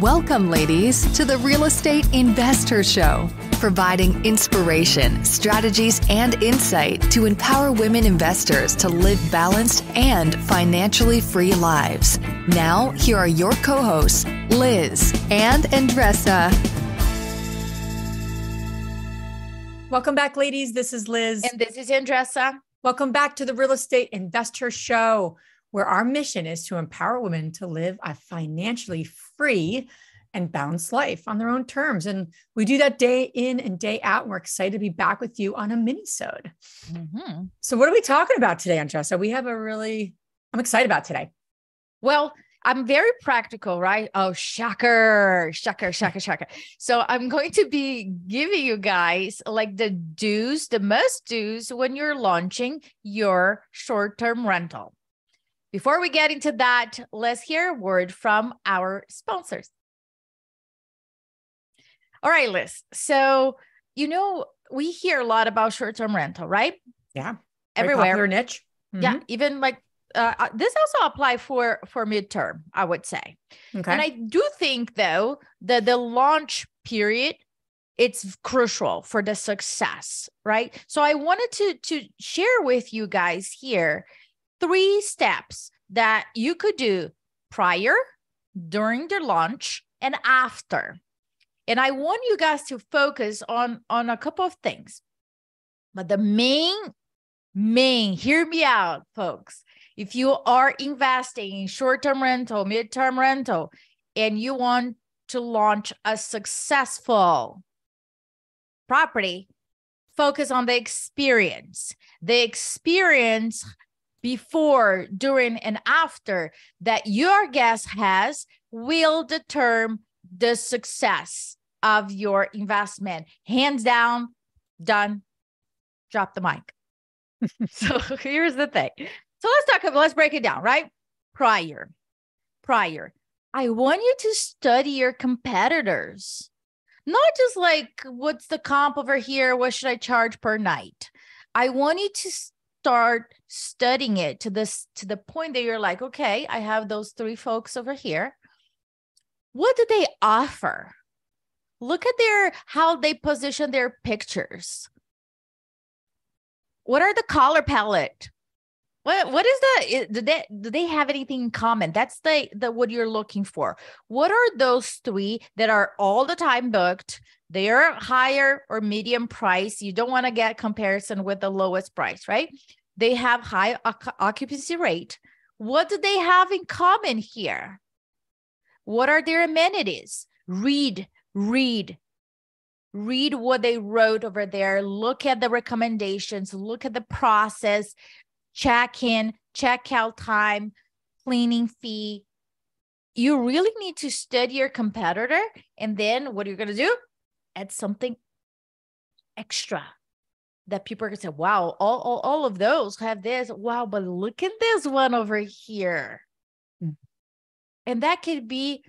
Welcome, ladies, to the Real Estate InvestHER Show, providing inspiration, strategies, and insight to empower women investors to live balanced and financially free lives. Now, here are your co-hosts, Liz and Andresa. Welcome back, ladies. This is Liz. And this is Andresa. Welcome back to the Real Estate InvestHER Show, where our mission is to empower women to live a financially free and balanced life on their own terms. And we do that day in and day out. And we're excited to be back with you on a minisode. Mm-hmm. So what are we talking about today, Andresa? I'm excited about today. Well, I'm very practical, right? Oh, shocker. So I'm going to be giving you guys like the do's, the must do's when you're launching your short-term rental. Before we get into that, let's hear a word from our sponsors. All right, Liz. So, we hear a lot about short-term rental, right? Yeah. Everywhere. Very popular niche. Mm-hmm. Yeah. Even like this also apply for midterm, I would say. Okay. And I do think, though, that the launch period, it's crucial for the success, right? So I wanted to share with you guys here 3 steps that you could do prior, during the launch, and after. And I want you guys to focus on a couple of things. But the main, hear me out, folks. If you are investing in short-term rental, mid-term rental, and you want to launch a successful property, focus on the experience. The experience before, during, and after that your guest has will determine the success of your investment. Hands down, done, drop the mic. So here's the thing. So let's break it down, right? Prior. I want you to study your competitors. Not just like, what's the comp over here? What should I charge per night? I want you to start studying it to the point that you're like, okay, I have those 3 folks over here. What do they offer? Look at how they position their pictures. What are the color palette? What is that? Do they have anything in common? That's the what you're looking for. What are those 3 that are all the time booked? They are higher or medium price. You don't want to get comparison with the lowest price, right? They have high occupancy rate. What do they have in common here? What are their amenities? Read what they wrote over there. Look at the recommendations. Look at the process. Check in, check out time, cleaning fee. You really need to study your competitor. And then what are you going to do? Add something extra that people are going to say, wow, all of those have this. Wow, but look at this one over here. Mm-hmm. And that could be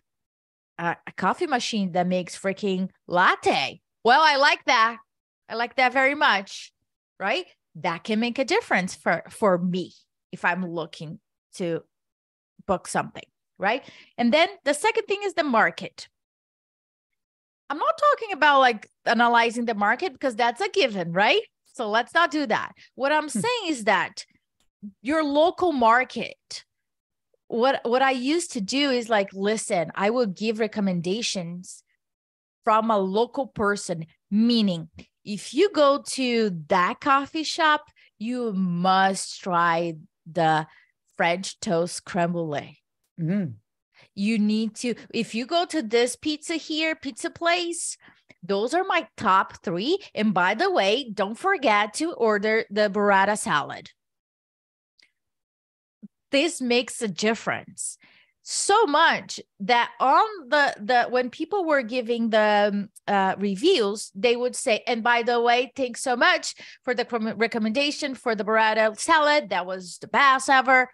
a coffee machine that makes freaking latte. Well, I like that. I like that very much, right? That can make a difference for me if I'm looking to book something, right? And then the second thing is the market. I'm not talking about like analyzing the market because that's a given, right? So let's not do that. What I'm saying is that your local market, what I used to do is like, listen, I will give recommendations from a local person, meaning if you go to that coffee shop, you must try the French toast creme brulee. Mm-hmm. You need to, if you go to this pizza place, those are my top 3. And by the way, don't forget to order the burrata salad. This makes a difference so much that on the when people were giving the reviews, they would say, and by the way, thanks so much for the recommendation for the burrata salad. That was the best ever.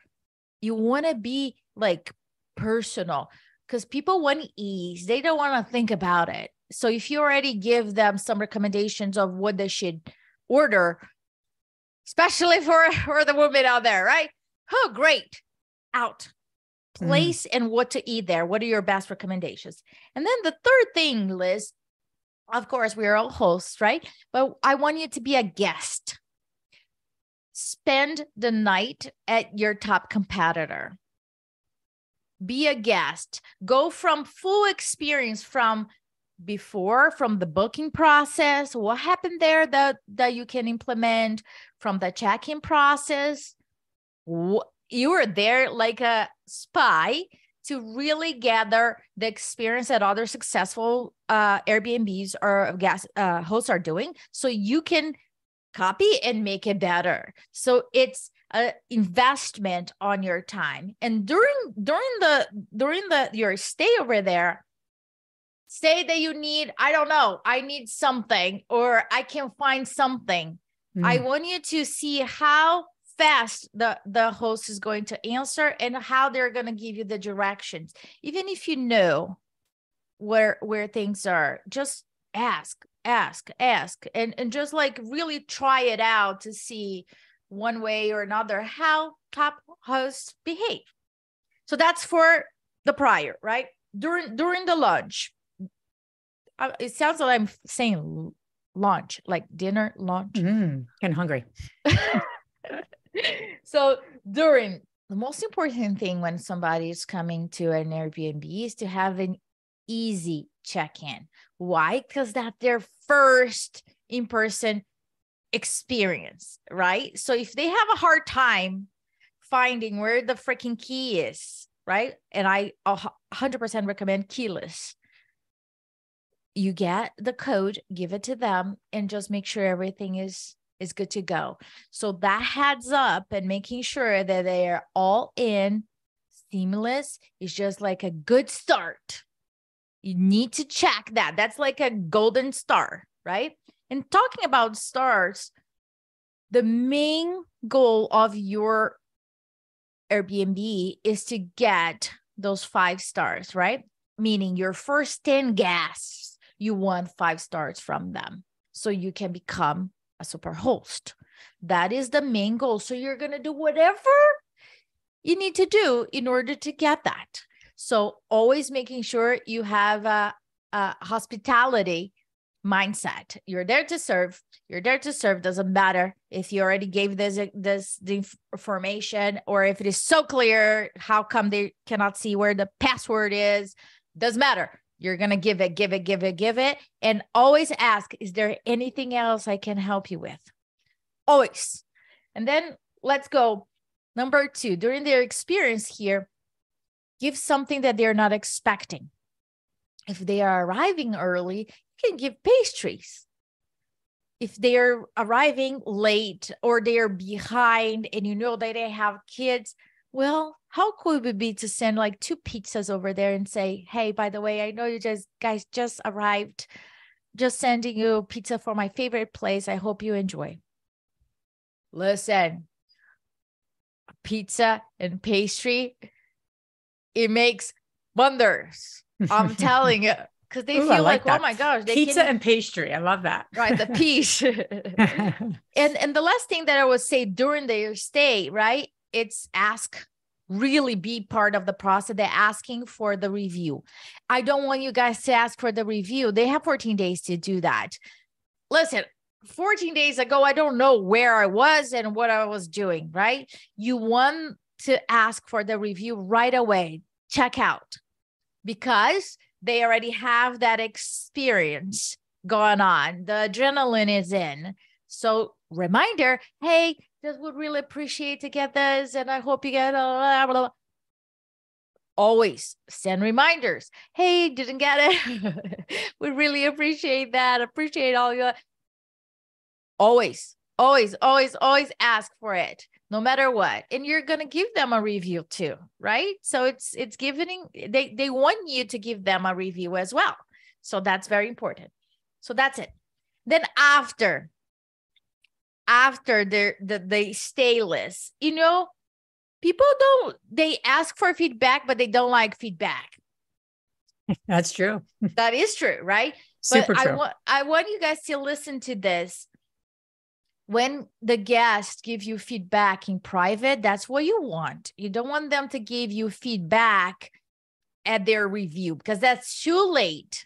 You want to be like personal because people want ease. They don't want to think about it. So if you already give them some recommendations of what they should order, especially for the women out there, right? Oh, great. Out. place and what to eat there. What are your best recommendations? And then the third thing, Liz, of course, we are all hosts, right? But I want you to be a guest. Spend the night at your top competitor. Be a guest. Go from full experience from before, from the booking process, what happened there that you can implement, from the check-in process. You were there like a spy to really gather the experience that other successful Airbnbs or guest hosts are doing, so you can copy and make it better. So it's an investment on your time. And during your stay over there, say that you need, I don't know, I need something, or I can find something. I want you to see how fast the host is going to answer and how they're going to give you the directions. Even if you know where things are, just ask, and just like really try it out to see one way or another how top hosts behave. So that's for the prior, right? During the lunch. It sounds like I'm saying lunch, like dinner, lunch. Getting hungry. So the most important thing when somebody is coming to an Airbnb is to have an easy check-in. Why? Because that's their first in-person experience, right? So if they have a hard time finding where the freaking key is, right? And I 100% recommend keyless. You get the code, give it to them, and just make sure everything is good to go. So that heads up and making sure that they are all in, seamless, is just like a good start. You need to check that. That's like a golden star, right? And talking about stars, the main goal of your Airbnb is to get those 5 stars, right? Meaning your first 10 guests, you want 5 stars from them so you can become a super host. That is the main goal. So you're going to do whatever you need to do in order to get that. So always making sure you have a hospitality mindset. You're there to serve. You're there to serve. Doesn't matter if you already gave the information, or if it is so clear, how come they cannot see where the password is? Doesn't matter. You're going to give it. And always ask, is there anything else I can help you with? Always. And then let's go. Number 2, during their experience here, give something that they're not expecting. If they are arriving early, you can give pastries. If they're arriving late or they're behind and you know that they have kids, well, how cool would it be to send like 2 pizzas over there and say, hey, by the way, I know you guys just arrived. Just sending you pizza for my favorite place. I hope you enjoy. Listen, pizza and pastry, it makes wonders. I'm telling you. Because they feel like oh my gosh. Pizza and pastry. I love that. Right, the peach. And the last thing that I would say during their stay, right, it's really be part of the process. They're asking for the review. I don't want you guys to ask for the review. They have 14 days to do that. Listen, 14 days ago, I don't know where I was and what I was doing, right? You want to ask for the review right away. Check out, because they already have that experience going on. The adrenaline is in. So reminder, hey, just would really appreciate to get this. And I hope you get blah, blah, blah. Always send reminders. Hey, didn't get it. We really appreciate that. Appreciate all your. Always ask for it, no matter what. And you're going to give them a review too, right? So it's giving, they want you to give them a review as well. So that's very important. So that's it. Then after they stay list, people they ask for feedback, but they don't like feedback. That's true. That is true, right? Super but true. I want you guys to listen to this. when the guests give you feedback in private, that's what you want. You don't want them to give you feedback at their review because that's too late.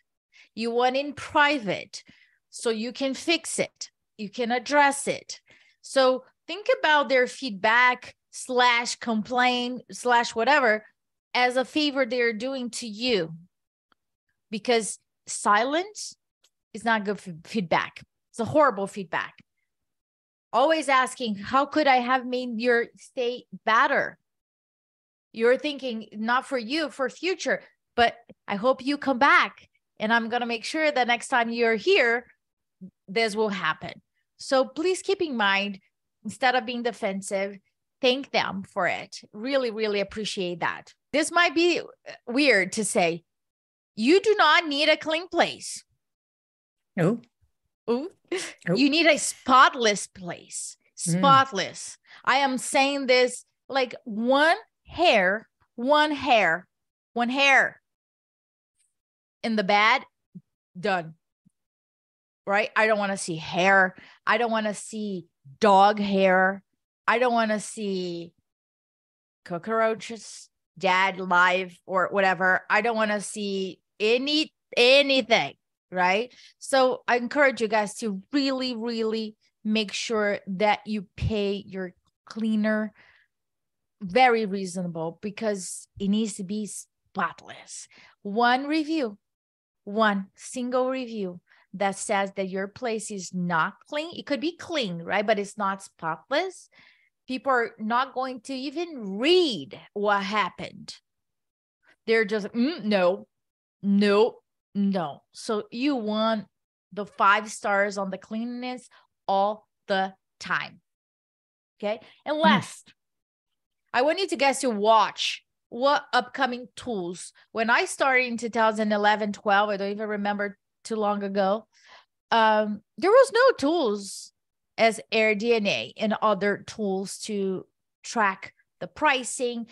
You want in private so you can fix it. You can address it. So think about their feedback / complaint / whatever as a favor they're doing to you, because silence is not good feedback. It's a horrible feedback. Always asking, how could I have made your stay better? You're thinking not for you, for future, but I hope you come back and I'm going to make sure that next time you're here, this will happen. So please keep in mind, instead of being defensive, thank them for it. Really, really appreciate that. This might be weird to say. You do not need a clean place. No. Ooh. Nope. You need a spotless place. Spotless. I am saying this like one hair in the bed, done. Right? I don't want to see hair. I don't want to see dog hair. I don't want to see cockroaches, dead, live, or whatever. I don't want to see anything. Right? So I encourage you guys to really, really make sure that you pay your cleaner very reasonable, because it needs to be spotless. One single review that says that your place is not clean. It could be clean, right? But it's not spotless. People are not going to even read what happened. They're just, no. So you want the 5 stars on the cleanliness all the time. Okay. And last, I want you guys to watch what upcoming tools. When I started in 2011, 12, I don't even remember too long ago, there was no tools as AirDNA and other tools to track the pricing,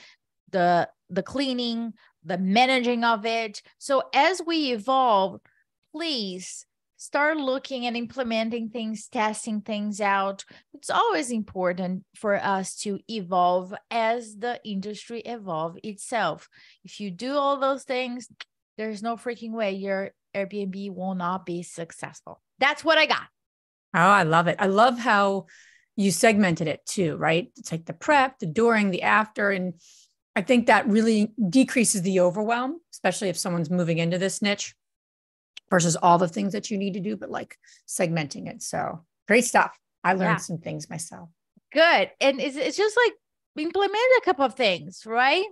the cleaning, the managing of it. So as we evolve, please start looking and implementing things, testing things out. It's always important for us to evolve as the industry evolves itself. If you do all those things, there's no freaking way your Airbnb will not be successful. That's what I got. Oh, I love it. I love how you segmented it too, right? It's like the prep, the during, the after. And I think that really decreases the overwhelm, especially if someone's moving into this niche versus all the things that you need to do, but like segmenting it. So great stuff. I learned some things myself. Good. And it's just like implement a couple of things, right?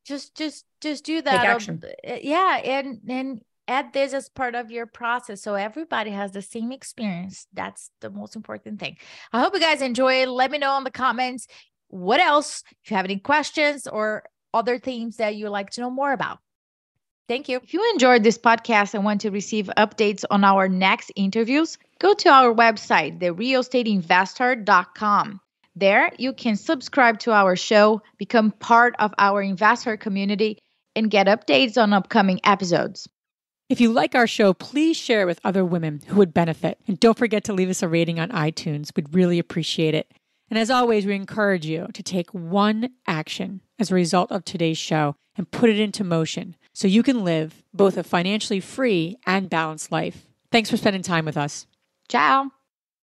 Just do that. Take action. And add this as part of your process so everybody has the same experience. That's the most important thing. I hope you guys enjoy it. Let me know in the comments what else, if you have any questions or other themes that you'd like to know more about. Thank you. If you enjoyed this podcast and want to receive updates on our next interviews, go to our website, therealestateinvestor.com. There, you can subscribe to our show, become part of our investor community, and get updates on upcoming episodes. If you like our show, please share it with other women who would benefit. And don't forget to leave us a rating on iTunes. We'd really appreciate it. And as always, we encourage you to take one action as a result of today's show and put it into motion so you can live both a financially free and balanced life. Thanks for spending time with us. Ciao.